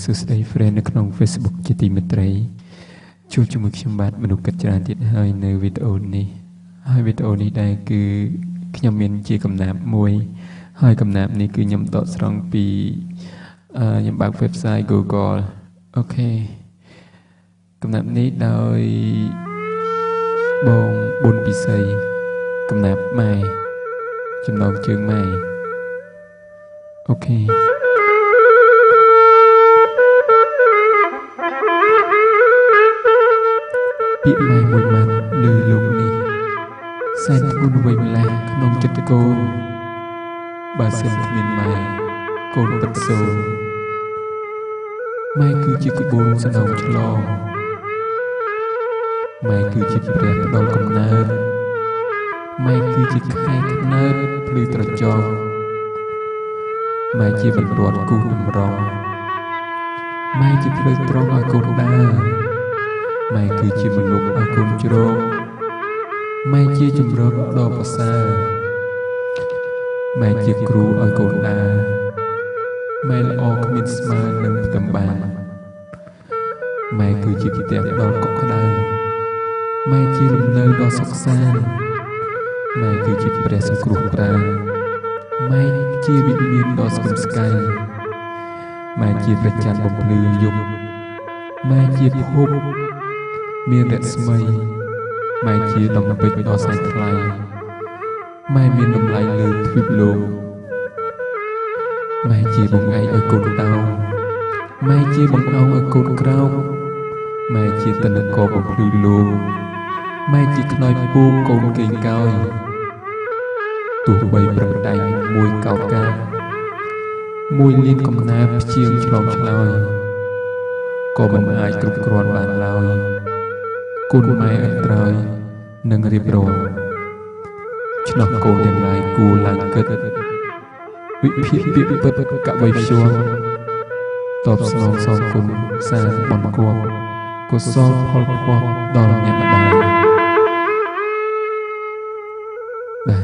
សួស្តី friend នៅក្នុង Facebook ជាទីមេត្រីជួបជាមួយខ្ញុំបាទមនុស្សកិច្ចច្រើនទៀតហើយនៅវីដេអូនេះហើយវីដេអូនេះដែរគឺខ្ញុំមានជាកំណាព្យមួយហើយកំណាព្យនេះគឺខ្ញុំដកស្រង់ពីខ្ញុំបើក website Google អូខេកំណាព្យនេះដោយបងប៊ុនពិសីកំណាព្យម៉ែចំណងជើងម៉ែអូខេពាក្យម៉ែមួយម៉ាត់លើលោកនេះសែនធ្ងន់អ្វីម្ល៉េះក្នុងចិត្តកូនបើសិនគ្មានម៉ែកូនពិតសូន្យម៉ែគឺជាក្បួនស្នងឆ្លងម៉ែគឺជាព្រះផ្ដល់កំណើតម៉ែគឺជាខែកំណើតភ្លឺត្រចង់ម៉ែជាបន្ទាត់គូតម្រង់ម៉ែជាផ្លូវត្រង់ឲ្យកូនដើរម៉ែគឺជាមនុស្សឲ្យកូនជ្រកម៉ែជាជំរកដ៏ប្រសើរម៉ែជាគ្រូឲ្យកូនដើរម៉ែល្អគ្មានស្មើនឹងផ្ទឹមបានម៉ែគឺជាផ្ទះដ៏កក់ក្ដៅម៉ែជាលំនៅដ៏សុខសាន្តម៉ែគឺជាព្រះសង្គ្រោះប្រាណម៉ែជាវិញ្ញាណដ៏ស្គមស្កៃម៉ែជាព្រះច័ន្ទបំភ្លឺយប់ម៉ែជាភពមានរស្មីម៉ែជាដំពេញដ៏សែនថ្លៃម៉ែមានតម្លៃលើទ្វីបលោកម៉ែជាបងឯងឲ្យកូនតោម៉ែជាបង្អោងឲ្យកូនក្រោកម៉ែជាតនកោបំភ្លឺលោកម៉ែជាខ្នើយពូកូនកេងកោយទោះបីប្រឹងដៃមួយកោតកាមួយលៀនកំណាព្យព្យាងឆ្លងឆ្លើយក៏មិនអាចគ្រប់គ្រាន់បានឡើយគុណម៉ែឥតត្រើយនឹងរៀបរងឆ្នោះកូនទាំងឡាយគួរឡើងគិតវិភាគពាក្យពិតកបីភ្ជាប់តបស្នងសងគុណសានបន់គប់កុសលផលភ័ព្វដល់អ្នកម្ដាយបាទ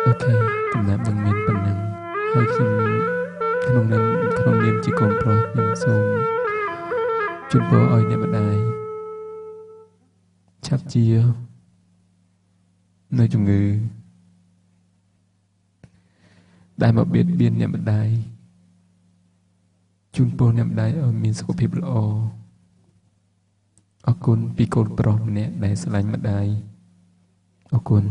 អូខេកំណាព្យនឹងមានប៉ុណ្ណឹងហើយខ្ញុំក្នុងនាមជាកូនប្រុសខ្ញុំសូមជូនពរឲ្យអ្នកម្ដាយឆាប់ជានៅជំងឺដែលមកបៀតបៀនអ្នកម្ដាយជូនពរអ្នកម្ដាយឲ្យមានសុខភាពល្អអរគុណពីកូនប្រុសម្នាក់ដែលស្រឡាញ់ម្ដាយអរគុណ